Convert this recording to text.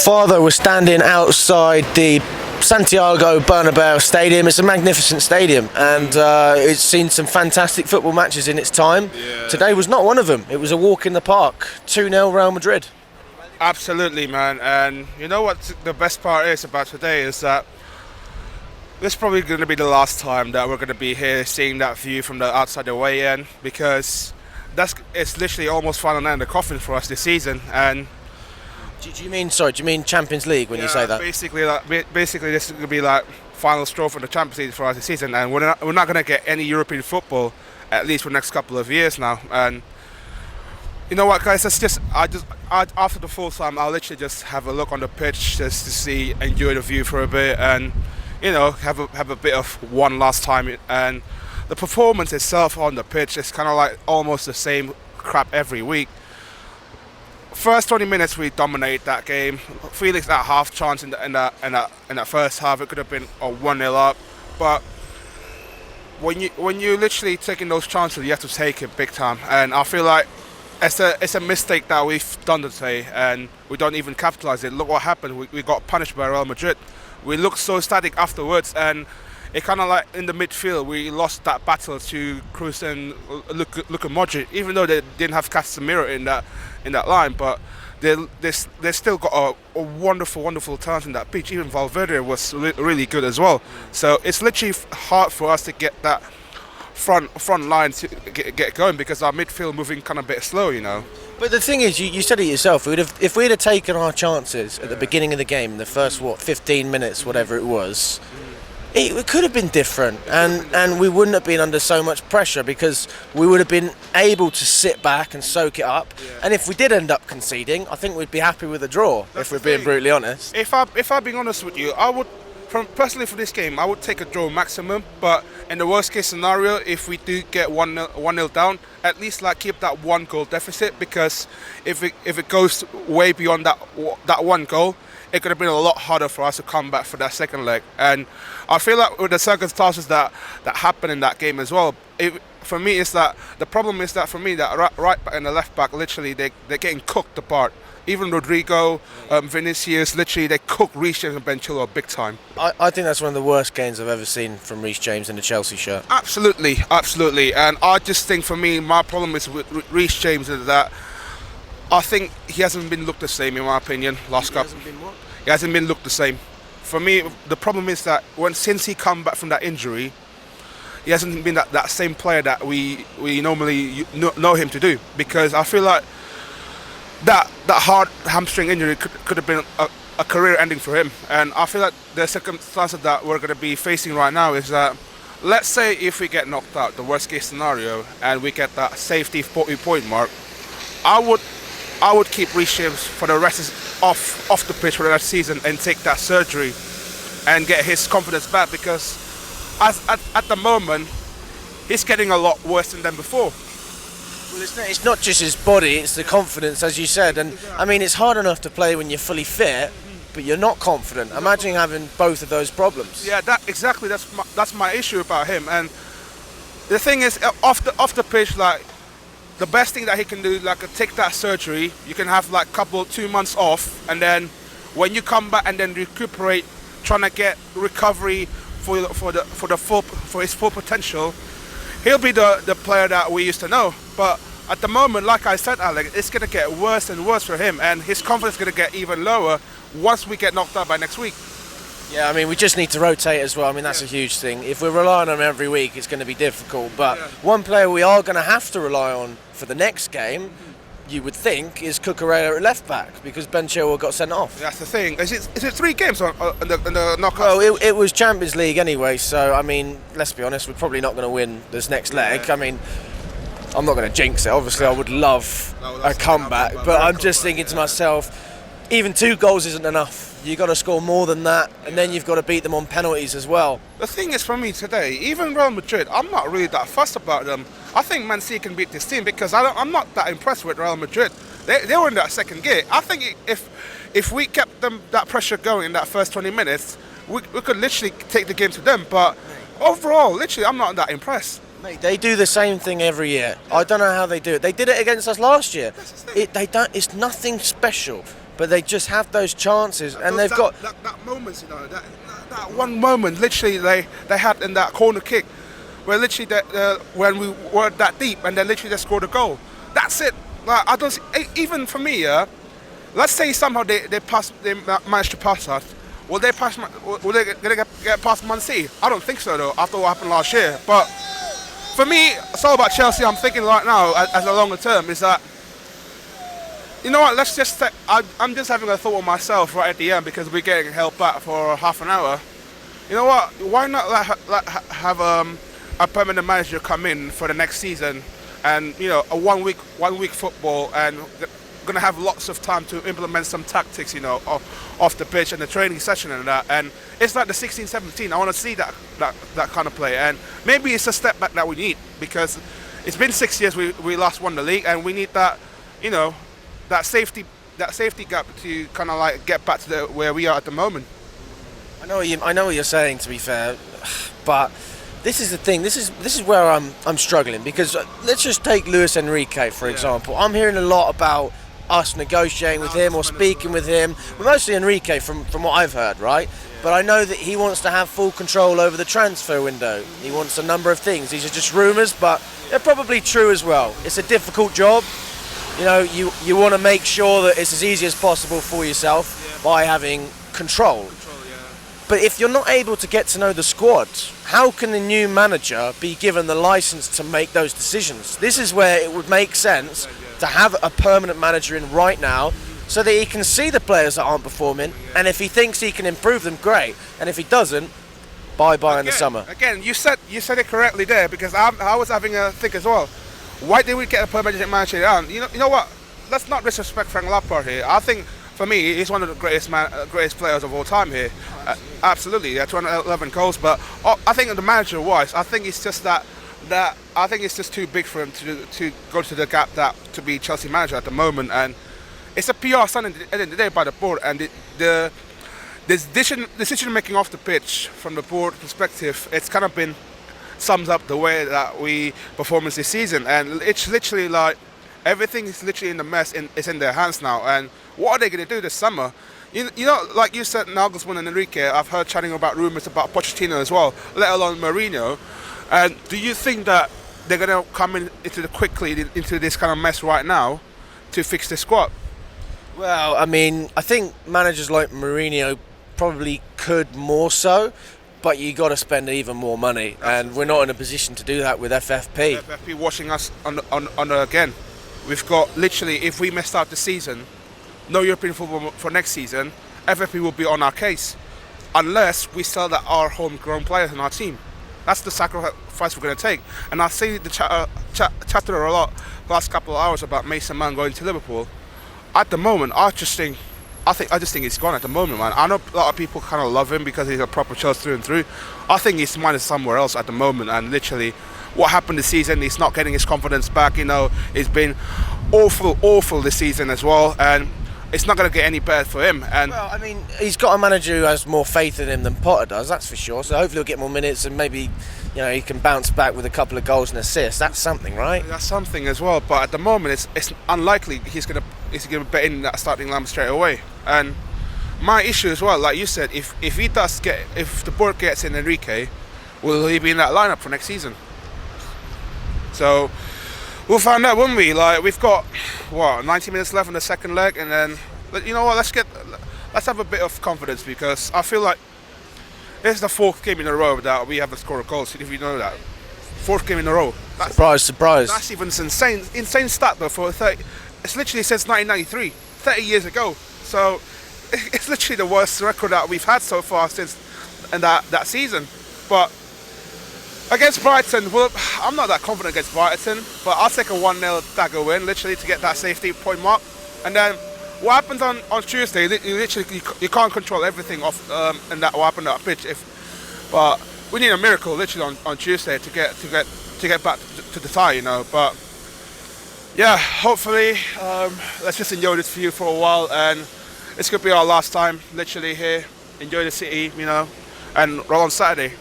Father was standing outside the Santiago Bernabeu Stadium. It's a magnificent stadium, and it's seen some fantastic football matches in its time. Yeah. Today was not one of them. It was a walk in the park. 2-0 Real Madrid. Absolutely, man. And you know what the best part is about today is that this is probably going to be the last time that we're going to be here seeing that view from the outside the way in, because it's literally almost final nail in the coffin for us this season. And Do you mean Champions League when you say that? Basically, this is going to be like final straw for the Champions League for us this season, and we're not going to get any European football at least for the next couple of years now. And you know what, guys? After the full time, I'll literally just have a look on the pitch just to enjoy the view for a bit, and have a bit of one last time. And the performance itself on the pitch is kind of like almost the same crap every week. First 20 minutes we dominate that game. Felix had half chance in that first half. It could have been a 1-0 up, but when you literally taking those chances, you have to take it big time. And I feel like it's a mistake that we've done today, and we don't even capitalize it. Look what happened. We got punished by Real Madrid. We looked so static afterwards, and it kind of like in the midfield we lost that battle to Kroos and Luka Modric, even though they didn't have Casemiro in that line, but they still got a wonderful talent in that pitch. Even Valverde was really good as well. So it's literally hard for us to get that front line to get going, because our midfield moving kind of a bit slow, you know. But the thing is, you said it yourself, if we'd have taken our chances at the beginning of the game, in the first 15 minutes, whatever it was, it could have been different, and we wouldn't have been under so much pressure, because we would have been able to sit back and soak it up. And if we did end up conceding, I think we'd be happy with a draw. If we're being brutally honest. If I'm being honest with you, I would, personally for this game, I would take a draw maximum. But in the worst case scenario, if we do get 1-0 down, at least like keep that 1 goal deficit, because if it goes way beyond that 1 goal, it could have been a lot harder for us to come back for that second leg. And I feel like with the circumstances that happened in that game as well, for me, is that the problem is that for me, that right back and the left back, literally they're getting cooked apart. Even Rodrigo, Vinicius, literally they cook Reece James and Ben Chilwell big time. I think that's one of the worst games I've ever seen from Reece James in the Chelsea shirt. Absolutely. And I just think for me, my problem is with Reece James is that I think he hasn't been looked the same, in my opinion, last cup. He hasn't been looked the same. For me, the problem is that since he come back from that injury, he hasn't been that same player that we normally know him to do. Because I feel like that hard hamstring injury could have been a career ending for him. And I feel like the circumstances that we're going to be facing right now is that, let's say if we get knocked out, the worst case scenario, and we get that safety 40-point mark, I would keep Reece James for the rest off the pitch for the rest of the season and take that surgery and get his confidence back, because at the moment he's getting a lot worse than before. Well, it's not just his body, it's the confidence, as you said. And I mean, it's hard enough to play when you're fully fit, but you're not confident. Imagine having both of those problems. Yeah, that's my issue about him. And the thing is, off the pitch, like, the best thing that he can do, like, take that surgery. You can have like 2 months off, and then when you come back and then recuperate, trying to get recovery for his full potential, he'll be the player that we used to know. But at the moment, like I said, Alex, it's going to get worse and worse for him, and his confidence is going to get even lower once we get knocked out by next week. Yeah, I mean, we just need to rotate as well. I mean, that's a huge thing. If we're relying on him every week, it's going to be difficult. But one player we are going to have to rely on for the next game, you would think, is Cucurella at left back, because Ben Chilwell got sent off. That's the thing. Is it 3 games in the knockout? Well, it was Champions League anyway, so, I mean, let's be honest, we're probably not going to win this next leg. I mean, I'm not going to jinx it. Obviously, I would love a comeback, but I'm just thinking to myself, even 2 goals isn't enough. You've got to score more than that, and then you've got to beat them on penalties as well. The thing is, for me today, even Real Madrid, I'm not really that fussed about them. I think Man City can beat this team, because I'm not that impressed with Real Madrid. They were in that second gear. I think if we kept them that pressure going in that first 20 minutes, we could literally take the game to them. But overall, literally, I'm not that impressed. Mate, they do the same thing every year. I don't know how they do it. They did it against us last year. It's nothing special. but they just have those chances, and they've got that moments, you know, that one moment, literally they had in that corner kick, where literally when we were that deep, and then literally they scored a goal. That's it. Like, I don't see, even for me, let's say somehow they managed to pass us. Will they gonna get past Man City? I don't think so though. After what happened last year, but for me, it's all about Chelsea. I'm thinking right now, as a longer term, is that, you know what? Let's just. I'm just having a thought of myself right at the end, because we're getting held back for half an hour. You know what? Why not have a permanent manager come in for the next season, and you know, a one week football, and gonna have lots of time to implement some tactics, you know, off the pitch and the training session and that. And it's like the 16-17. I want to see that kind of play, and maybe it's a step back that we need, because it's been 6 years we last won the league, and we need that, you know, that safety gap to kind of like get back to where we are at the moment. I know what you're saying, to be fair, but this is the thing. This is where I'm struggling, because let's just take Luis Enrique for example. I'm hearing a lot about us negotiating with him or speaking with him. Well, mostly Enrique, from what I've heard, right? But I know that he wants to have full control over the transfer window. He wants a number of things. These are just rumours, but they're probably true as well. It's a difficult job. You know, you want to make sure that it's as easy as possible for yourself by having control. But if you're not able to get to know the squad, how can the new manager be given the license to make those decisions? This is where it would make sense to have a permanent manager in right now, so that he can see the players that aren't performing, and if he thinks he can improve them, great. And if he doesn't, bye-bye in the summer. Again, you said it correctly there, because I was having a think as well. Why did we get a permanent manager down? You know what? Let's not disrespect Frank Lampard here. I think, for me, he's one of the greatest players of all time here. Absolutely, 211 goals. But I think the manager-wise, I think it's just that I think it's just too big for him to go to the gap to be Chelsea manager at the moment. And it's a PR stunt at the end of the day by the board, and the decision making off the pitch from the board perspective, it's kind of been sums up the way that we performance this season, and it's literally like everything is literally in the mess. It's in their hands now, and what are they going to do this summer? You know, like you said, Nagelsmann and Enrique. I've heard chatting about rumours about Pochettino as well, let alone Mourinho. And do you think that they're going to come quickly into this kind of mess right now to fix the squad? Well, I mean, I think managers like Mourinho probably could more so, but you got to spend even more money, and we're not in a position to do that with FFP. FFP watching us on again. We've got literally, if we messed out the season, no European football for next season, FFP will be on our case, unless we sell our homegrown players in our team. That's the sacrifice we're going to take. And I see the chatter a lot the last couple of hours about Mason Mount going to Liverpool. At the moment, I just think he's gone at the moment, man. I know a lot of people kind of love him because he's a proper Chelsea through and through. I think his mind is somewhere else at the moment, and literally what happened this season, he's not getting his confidence back. You know, it's been awful this season as well, and it's not going to get any better for him. And well, I mean, he's got a manager who has more faith in him than Potter does, that's for sure. So hopefully he'll get more minutes, and maybe, you know, he can bounce back with a couple of goals and assists. That's something, right? That's something as well. But at the moment, it's unlikely he's going to bet in that starting lineup straight away. And my issue as well, like you said, if the board gets in Enrique, will he be in that lineup for next season? So we'll find out, won't we? Like, we've got 90 minutes left in the second leg, and then, you know what? Let's have a bit of confidence, because I feel like this is the fourth game in a row that we haven't scored a goal. If you know that, fourth game in a row. Surprise. That's even insane stat though for 30. It's literally since 1993, 30 years ago. So it's literally the worst record that we've had so far since that season. But against Brighton, well, I'm not that confident against Brighton, but I'll take a 1-0 dagger win, literally, to get that safety point mark. And then what happens on Tuesday, you can't control everything off and that what happened on that pitch. But we need a miracle, literally, on Tuesday to get back to the tie, you know. But yeah, hopefully, let's just enjoy this view for a while, and this could be our last time, literally, here. Enjoy the city, you know, and roll on Saturday.